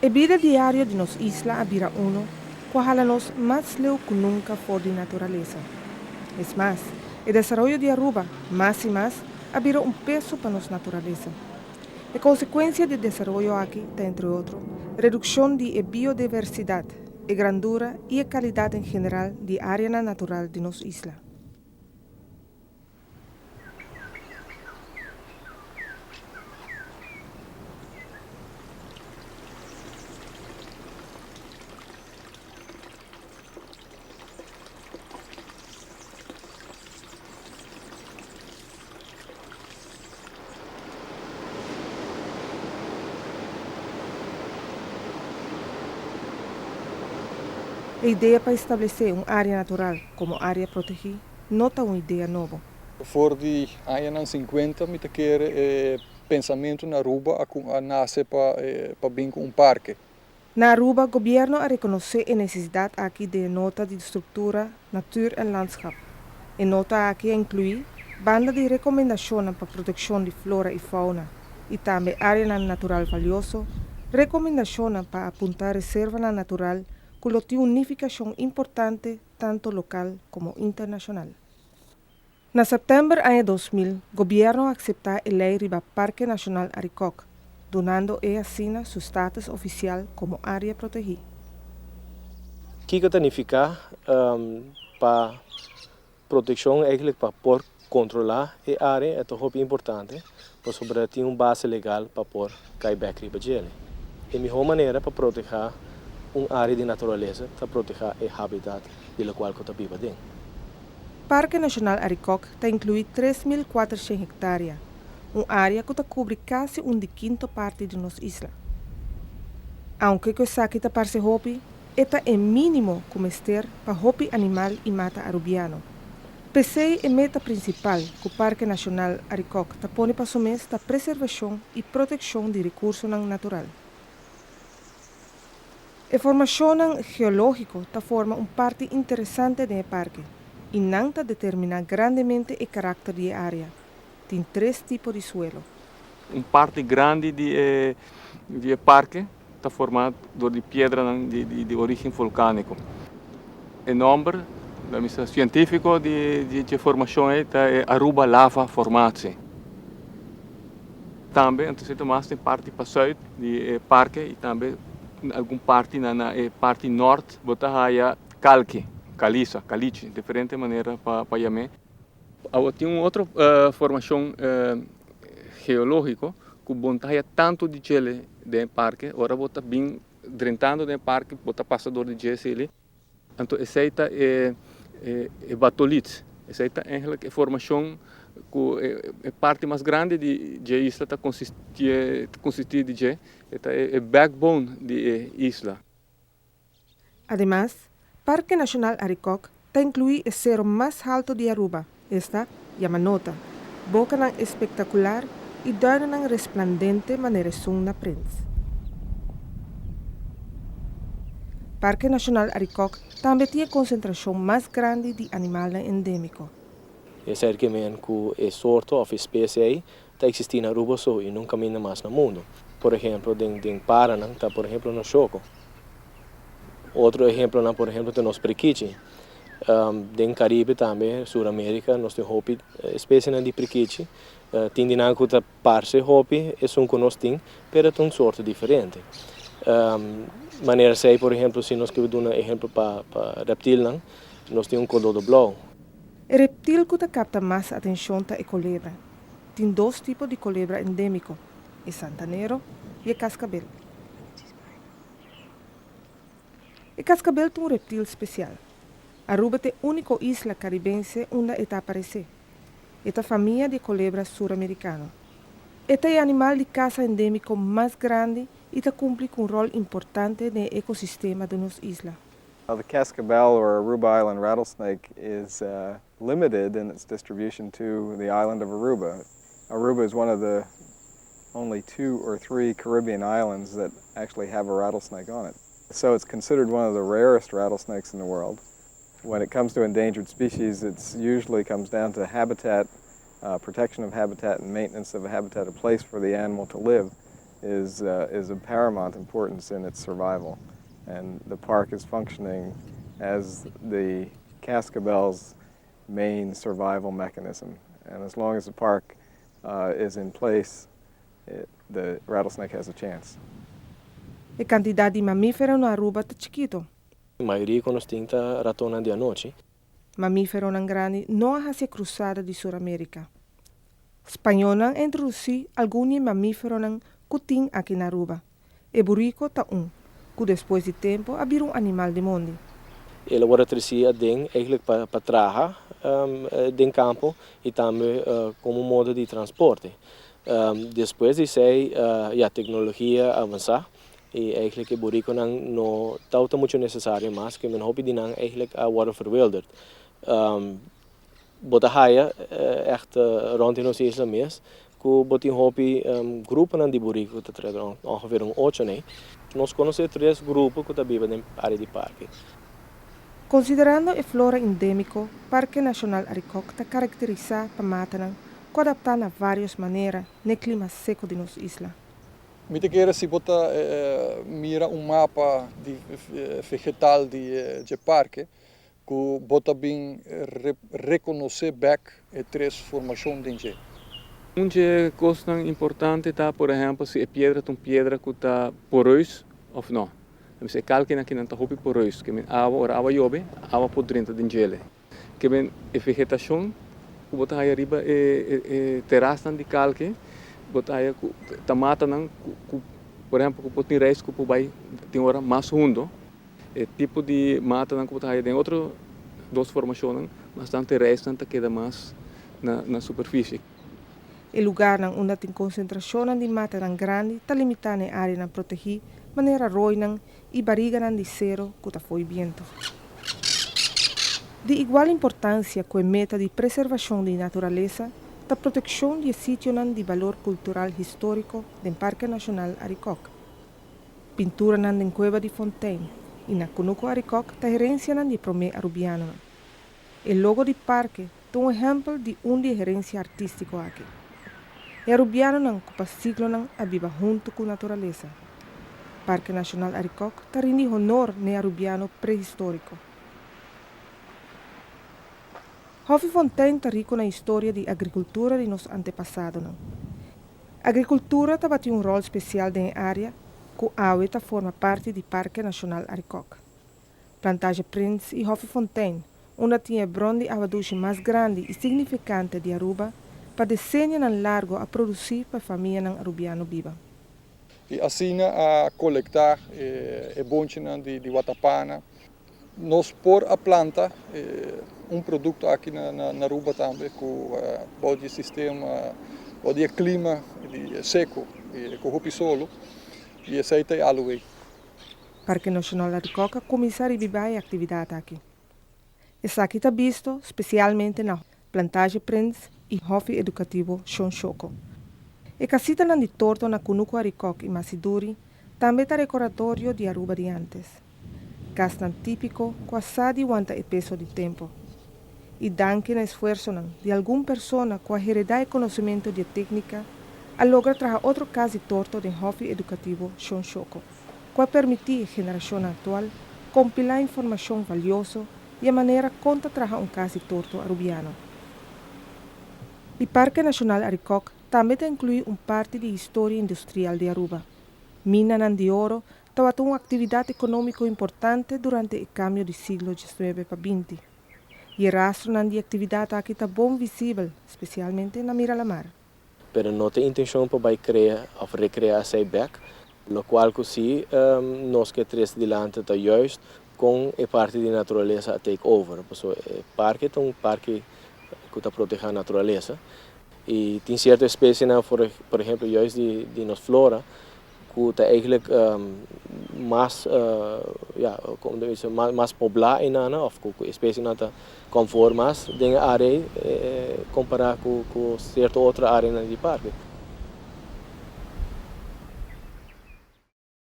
A vida diaria de nos isla abira uno, cuajalanos más leu que nunca por de naturaleza. Es más, el desarrollo de Aruba, más y más, abira un peso para nos naturaleza. La consecuencia del desarrollo aquí está, entre otros, reducción de biodiversidad, grandura y calidad en general de área natural de nos isla. La idea para establecer un área natural como área protegida no es una idea nueva. Voor die anos 50, me querer pensamento na Aruba a nascer para bem com parque. Na Aruba, o governo a reconhecer a necessidade aqui de nota de estrutura, natuur en landschap. E nota aqui a incluir banda de recomendação para proteção de flora e fauna e também área natural valioso, recomendação para apuntar reserva natural que tem unificação importante tanto local como internacional. Na setembro ano 2000, o governo aceitou a lei riba Parque Nacional Aricoc, donando a assina su status oficial como área protegida. O que significa para proteção eigenlijk para controlar a área é muito importante, para sobre ter uma base legal para por cair back riba gele. É a melhor maneira para proteger uma área de natureza, para proteger o habitat de qual que vive dentro. Parque Nacional Aricoc está incluído 3.400 hectares, uma área que cobre quase quinta parte de nossa isla. Aunque que saque está parece hopi, esta é mínimo como ester para hopi animal e mata arubiano. Pensei a meta principal que o Parque Nacional Aricoc está põe para somente a preservação e proteção de recursos naturais. A formação geológica está forma parte interessante do parque e não determina grandemente o caráter da área. Tem 3 tipos de suelo. Parte grande de parque está formado de pedra de origem volcânico. O nome científico de formação é Aruba Lava Formatie. Também, então, mais tem parte para sul do parque e também alguma parte na parte norte, botar calque, caliche, diferente maneira para chamar. Tem outra formação geológica que botaia tanto de gelo do parque, agora bota bem drenando do parque, bota passador de gelo. Então, essa é batolite. Essa é a formação que a parte mais grande de isla está consiste de gelo. Esta é o backbone da isla. Además, Parque Nacional Aricoc está incluído o cerro mais alto de Aruba, esta Yamanota, boca espetacular e duina resplandente maneira som na prensa. Parque Nacional Aricoc também tem a concentração mais grande de animais endêmicos. É certo que a sorte ou espécie está existindo na Aruba só e nunca mais no mundo. Por exemplo, em Paraná, está por exemplo no Choco. Outro exemplo, por exemplo, tem nos Priquichi. Em Caribe também, Sul-América, nós temos hopi espécie de Priquichi. Tem de não que parse hopi, é um que nós temos, mas é uma sorte diferente. Maneira sei, por exemplo, se nós queremos dar um exemplo para reptil, nós temos cododo blau. O reptil que capta mais atenção é a culebra. Tem 2 tipos de culebra endêmico, o santanero e o cascabel. O cascabel é um reptil especial. Aruba é a única isla caribense onde está aparece. Esta família de culebras sul-americana. Este é o animal de caça endêmico mais grande e cumpre um rol importante no ecossistema de nossa isla. The cascabel or Aruba Island rattlesnake is limited in its distribution to the island of Aruba. Aruba is one of the only 2 or 3 Caribbean islands that actually have a rattlesnake on it. So it's considered one of the rarest rattlesnakes in the world. When it comes to endangered species, it usually comes down to habitat, protection of habitat and maintenance of a habitat, a place for the animal to live. is of paramount importance in its survival. And the park is functioning as the cascabel's main survival mechanism. And as long as the park is in place, the rattlesnake has a chance. A quantidade de mamífero na Aruba está chiquito. A maioria conosco tá ratona de noite. Mamífero nan grande não há se cruzada de Suramérica. Espanhol nan introduzi alguns mamíferos nan kuting aqui na Aruba. E burico tá que depois de tempo abrir animal de mundo. Ela wordt trazer ding eigenlijk para traga den campo e também como modo de transporte. Depois de sei a tecnologia avançar e eigenlijk o burico não está muito necessário mais que men hobby die eigenlijk worden verwilderd. Botahaia echt rond in ons isla mes, que botin hobby groepen die burico te treden ongeveer 8 nee. Nós conhecemos 3 grupos que vivem na área de parque. Considerando a flora endêmico, Parque Nacional Aricoc está caracterizado por matanan, que adaptar de várias maneiras no clima seco de nossa isla. Muitas vezes se bota mira mapa de vegetal de parque, que bota bem reconhecer back a 3 formações de Uma coisa importante está, por exemplo, se a pedra é uma pedra que está porosa ou não. Se calque aqui não está roupa porosa, que a água chove, a água por dentro de gelo. Que a vegetação, que botar aí arriba é terraça de calque, botar aí tomata não, por exemplo, que botar reis que vai tem hora mais fundo. É tipo de mata não que botar aí tem outro 2 formações, bastante reis não queda mais na superfície. O lugar onde tem concentração de mata grande está limitado na área protegida, maneira roinan e barriga de zero que foi viento. De igual importância que a meta de preservação da natureza, a proteção de sítios de valor cultural histórico do Parque Nacional Aricoc. Pintura na Cueva de Fontaine e na Cunuco Aricoc a herência de promé arubiano. O logo do parque é um exemplo de gerência artística aqui. E arubiano que siglo a viva junto com a natureza. Parque Nacional Aricoc está rende honor no arubiano pré-histórico. Hofi Fontaine está rico na história de agricultura de nos antepassados. A agricultura está batendo rol especial na área que a AUE forma parte do Parque Nacional Aricoc. Plantage Prince e Hofi Fontaine, onde tinha bron de abaduche mais grande e significante de Aruba, para decennios largo a produzir para a família arubiano viva. E assim a coletar bonche de Watapana, nós por a planta produto aqui na Aruba também com o sistema, o clima seco, com o solo e aceita a aloe. Parque Nacional Aricoc começar a viver a atividade aqui. Isso aqui está visto especialmente na Plantage Prince e Hofi Educativo Shonshoko. E casita de torto na Cunuco Aricoc e Masiduri também está recordatório de Aruba de antes. Castan típico quase de quanto é peso de tempo. E danke na esforço de alguma pessoa com a heredade e conhecimento de técnica, a logra trazer outro caso torto de Hofi Educativo Shonshoko, que permitir a geração atual compilar informação valiosa e a maneira conta trazer caso torto arubiano. O Parque Nacional Aricoc também inclui parte de história industrial de Aruba. Mina de ouro estava uma atividade econômica importante durante o câmbio do século XIX para XX. E o rastro de atividade aqui está bem visível, especialmente na Miralamar. Pero não tem intenção para criar ou recriar esse back, o qual sim nós que três dilante está juist com a parte de natureza a take over. O parque é parque que está protegendo a natureza. E tem certas espécies, por exemplo, juist de nossa flora, que está eigenlijk mais poblada ou que espécies não conformas dentro da área comparado com certa outra área do parque.